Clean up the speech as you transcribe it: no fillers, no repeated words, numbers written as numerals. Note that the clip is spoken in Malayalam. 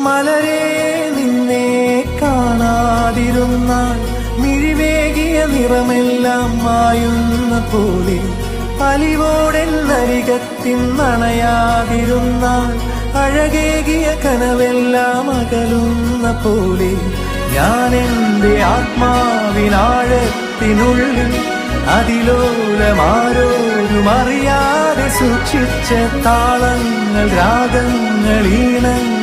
മലരെ നിന്നെ കാണാതിരുന്നാൽ മിഴിവേകിയ നിറമെല്ലാം മായുന്ന പോലെ, അലിവോടെന്നരികത്തിൻ നണയാതിരുന്നാൽ അഴകേകിയ കനവെല്ലാം അകലുന്ന പോലെ, ഞാൻ എൻ്റെ ആത്മാവിനാഴത്തിനുള്ളിൽ അതിലോലമാരോരും അറിയാതെ സൂക്ഷിച്ച താളങ്ങൾ, രാഗങ്ങൾ, ഈണങ്ങൾ